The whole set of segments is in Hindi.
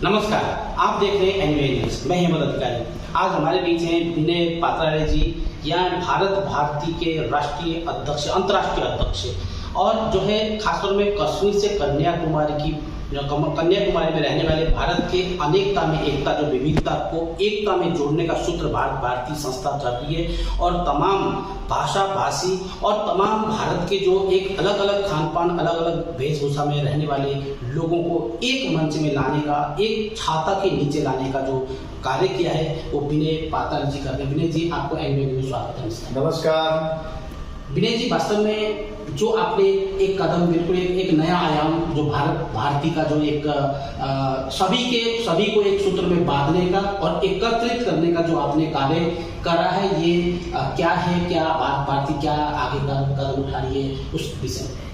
नमस्कार, आप देख रहे हैं एनवीए न्यूज। मैं हेमंत अधिकारी। आज हमारे बीच हैं विनय पात्रालय जी, यहाँ भारत भारती के राष्ट्रीय अध्यक्ष, अंतर्राष्ट्रीय अध्यक्ष, और जो है खासतौर में कश्मीर से कन्याकुमारी में रहने वाले भारत के अनेकता में एकता, जो विविधता को एकता में जोड़ने का सूत्र भारत भारती संस्था चल रही है, और तमाम भाषा भाषी और तमाम भारत के जो एक अलग अलग खान पान, अलग अलग वेशभूषा में रहने वाले लोगों को एक मंच में लाने का, एक छाता के नीचे लाने का जो कार्य किया है, वो विनय पात्रालय जी करते हैं। विनय जी, आपको एनवीए में स्वागत है। नमस्कार विनय जी, वास्तव में जो आपने एक कदम, बिल्कुल एक नया आयाम, जो भारत भारती का जो एक सभी को एक सूत्र में बांधने का और एकत्रित करने का जो आपने कार्य करा है, ये क्या है, क्या भारत भारती क्या आगे कदम उठा रही है, उस विषय में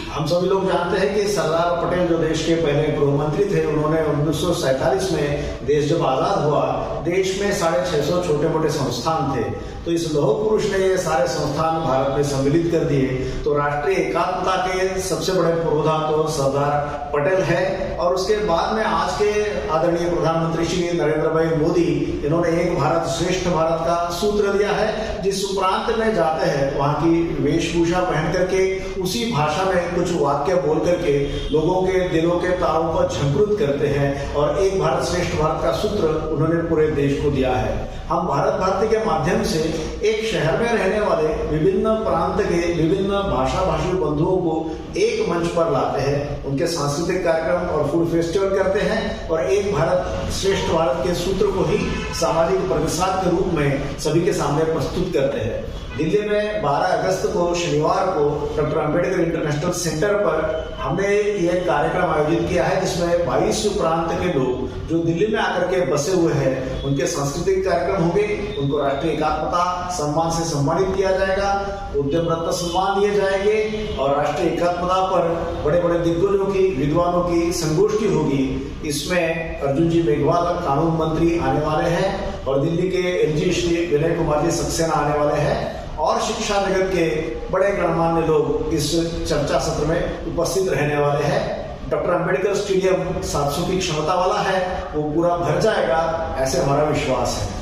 हम सभी लोग जानते हैं कि सरदार पटेल जो देश के पहले गृह मंत्री थे, उन्होंने 1947 में देश जब आजाद हुआ, देश में 650 छोटे मोटे संस्थान थे। तो इस लौह पुरुष ने ये सारे संस्थान भारत में सम्मिलित कर दिए। तो राष्ट्रीय एकात्मता के सबसे बड़े पुरोधा तो सरदार पटेल है, और उसके बाद में आज के आदरणीय प्रधानमंत्री श्री नरेंद्र भाई मोदी, इन्होंने एक भारत श्रेष्ठ भारत का सूत्र दिया है। जिस प्रांत में जाते हैं वहाँ की वेशभूषा पहन करके, उसी भाषा में कुछ वाक्य बोल करके लोगों के दिलों के तारों को झंकृत करते हैं, और एक भारत श्रेष्ठ भारत का सूत्र उन्होंने पूरे देश को दिया है। हम भारत भारती के माध्यम से एक शहर में रहने वाले विभिन्न प्रांत के विभिन्न भाषा भाषी बंधुओं को एक मंच पर लाते हैं, उनके सांस्कृतिक कार्यक्रम और फूड फेस्टिवल करते हैं, और एक भारत श्रेष्ठ भारत के सूत्र को ही सामाजिक प्रतिसाद के रूप में सभी के सामने प्रस्तुत करते हैं। दिल्ली में 12 अगस्त को शनिवार को डॉक्टर अंबेडकर इंटरनेशनल सेंटर पर हमने यह कार्यक्रम आयोजित किया है, जिसमें 22 प्रांत के लोग जो दिल्ली में आकर के बसे हुए हैं, उनके सांस्कृतिक कार्यक्रम होंगे, उनको राष्ट्रीय एकात्मता सम्मान से सम्मानित किया जाएगा, उद्यम रत्न सम्मान दिए जाएंगे, और राष्ट्रीय एकात्मता पर बड़े बड़े दिग्गजों की, विद्वानों की संगोष्ठी होगी। इसमें अर्जुन जी मेघवाल कानून मंत्री आने वाले हैं, और दिल्ली के एलजी श्री विनय कुमार जी सक्सेना आने वाले हैं, और शिक्षा जगत के बड़े गणमान्य लोग इस चर्चा सत्र में उपस्थित रहने वाले हैं। डॉक्टर अंबेडकर स्टेडियम 700 की क्षमता वाला है, वो पूरा भर जाएगा, ऐसे हमारा विश्वास है।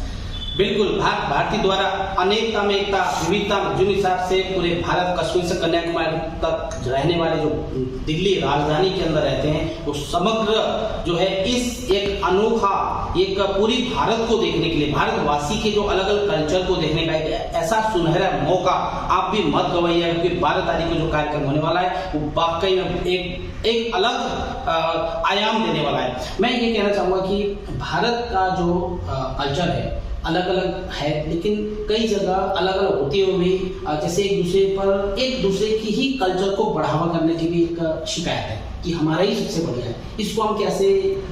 बिल्कुल, भारत भारती द्वारा अनेकता में एकता, विविधता, जिस हिसाब से पूरे भारत, कश्मीर से कन्याकुमारी तक रहने वाले जो दिल्ली राजधानी के अंदर रहते हैं, वो समग्र जो है इस एक अनोखा, एक पूरी भारत को देखने के लिए, भारतवासी के जो अलग अलग कल्चर को देखने का एक ऐसा सुनहरा मौका आप भी मत गवाइए, क्योंकि 12 तारीख को जो कार्यक्रम होने वाला है वो वाकई में एक अलग आयाम देने वाला है। मैं ये कहना चाहूँगा कि भारत का जो कल्चर है अलग अलग है, लेकिन कई जगह अलग अलग होते हुए भी जैसे एक दूसरे की ही कल्चर को बढ़ावा करने की भी एक शिकायत है कि हमारा ही सबसे बढ़िया है। इसको हम कैसे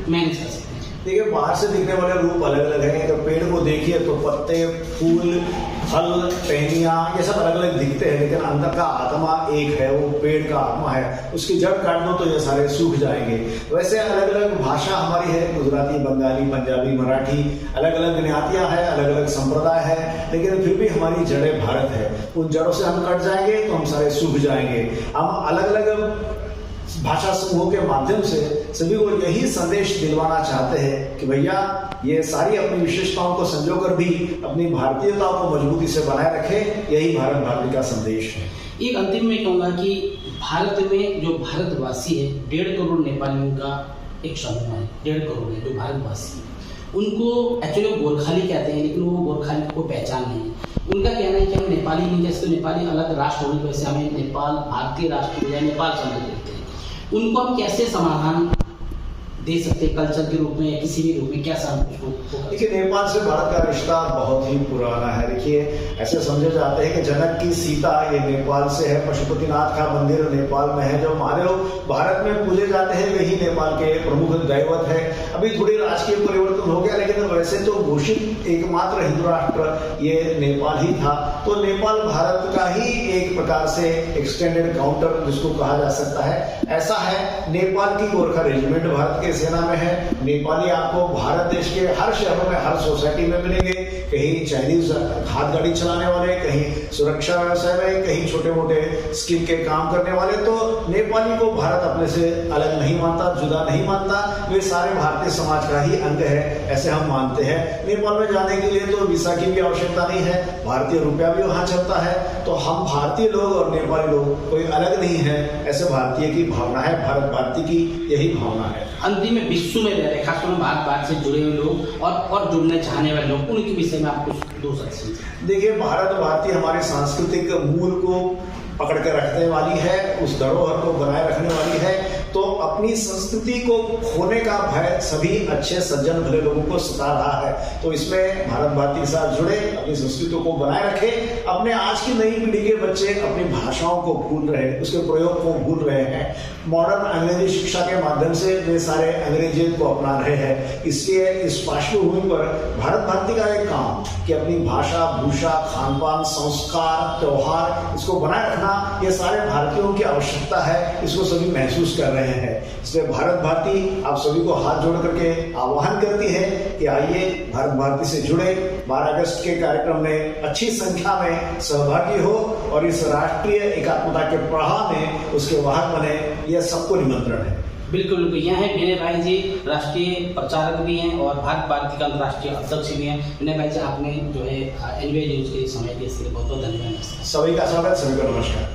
मैनेज कर सकते हैं? देखिए, बाहर से दिखने वाले रूप अलग अलग हैं। तो पेड़ को देखिए तो पत्ते, फूल, फल, टहनियाँ, ये सब अलग अलग दिखते हैं, लेकिन अंदर का आत्मा एक है, वो पेड़ का आत्मा है। उसकी जड़ काट दो तो ये सारे सूख जाएंगे। वैसे अलग अलग भाषा हमारी है, गुजराती, बंगाली, पंजाबी, मराठी, अलग अलग ज्ञातियाँ हैं, अलग अलग संप्रदाय है, लेकिन फिर भी हमारी जड़ें भारत है। उन जड़ों से हम कट जाएंगे तो हम सारे सूख जाएंगे। हम अलग अलग भाषा समूहों के माध्यम से सभी को यही संदेश दिलवाना चाहते हैं कि भैया, ये सारी अपनी विशेषताओं को संजोकर भी अपनी भारतीयता को मजबूती से बनाए रखें, यही भारत भारती का संदेश है। एक अंतिम में कहूँगा कि भारत में जो भारतवासी है, 1.5 करोड़ नेपालियों का एक समूह है, 1.5 करोड़ है जो भारतवासी है। उनको एक्चुअली गोरखाली कहते हैं, लेकिन वो गोरखाली को पहचान नहीं है। उनका कहना है कि हम नेपाली नहीं, जैसे तो नेपाली अलग राष्ट्र होने की वजह से हमें नेपाल भारतीय राष्ट्र या नेपाल समझ लेते हैं। उनको हम कैसे समाधान दे सकते हैं, कल्चर के रूप में या किसी भी रूप में, क्या देखिए, नेपाल से भारत का रिश्ता बहुत ही पुराना है। देखिए, ऐसे समझे जाते हैं कि जनक की सीता ये नेपाल से है, पशुपतिनाथ का मंदिर नेपाल में है, जो महादेव भारत में पूजे जाते हैं वही नेपाल के प्रमुख दैवत है। अभी थोड़ी राजकीय परिवर्तन हो गया, लेकिन वैसे तो घोषित एकमात्र हिंदू राष्ट्र ये नेपाल ही था। तो नेपाल भारत का ही एक प्रकार से एक्सटेंडेड काउंटर जिसको कहा जा सकता है, ऐसा है। नेपाल की गोरखा रेजिमेंट भारत के सेना में है। नेपाली आपको भारत देश के हर शहरों में, हर सोसाइटी में मिलेंगे। कहीं चाइनीज हाथ गाड़ी चलाने वाले, कहीं सुरक्षा व्यवसाय में, कहीं छोटे मोटे स्किल के काम करने वाले। तो नेपाली को भारत अपने से अलग नहीं मानता, जुदा नहीं मानता। वे सारे भारतीय समाज का ही अंग है, ऐसे हम मानते हैं। नेपाल में जाने के लिए तो वीसा की भी आवश्यकता नहीं है, भारतीय रुपया भी वहाँ चलता है। तो हम भारतीय लोग और नेपाली लोग कोई अलग नहीं है, ऐसे भारतीय की भावना है, भारत भारती की यही भावना है। अंतिम में विश्व में रह रहे, खासतौर में भारत से जुड़े हुए लोग और जुड़ने चाहने वाले लोग, उनके विषय में आप कुछ दो शब्द। देखिए, भारत भारती हमारे सांस्कृतिक मूल को पकड़ के रखने वाली है, उस धरोहर को बनाए रखने वाली है। तो अपनी संस्कृति को खोने का भय सभी अच्छे सज्जन भले लोगों को सता रहा है। तो इसमें भारत भारती के साथ जुड़े, अपनी संस्कृति को बनाए रखें। अपने आज की नई पीढ़ी के बच्चे अपनी भाषाओं को भूल रहे हैं, उसके प्रयोग को भूल रहे हैं। मॉडर्न अंग्रेजी शिक्षा के माध्यम से वे सारे अंग्रेजियत को अपना रहे हैं। इसलिए इस पार्श्वभूमि पर भारत भारती का एक काम कि अपनी भाषा, भूषा, खान पान, संस्कार, त्योहार, इसको बनाए रखना ये सारे भारतीयों की आवश्यकता है। इसको सभी महसूस कर रहे हैं। इसलिए भारत भारती आप सभी को हाथ जोड़ करके आह्वान करती है कि आइए भारत भारती से जुड़े, 12 अगस्त के कार्यक्रम में अच्छी संख्या में सहभागी हो और इस राष्ट्रीय एकात्मता के प्रवाह में उसके वाहक बने। यह सबको निमंत्रण है। बिल्कुल, यहाँ है विनय भाई जी, राष्ट्रीय प्रचारक भी हैं और भारत भारती का अंतर्राष्ट्रीय अध्यक्ष भी हैं। विनय भाई जी, आपने जो है एनवीआई न्यूज के समय दिए, इसके लिए बहुत बहुत धन्यवाद। सभी का स्वागत, सभी को नमस्कार।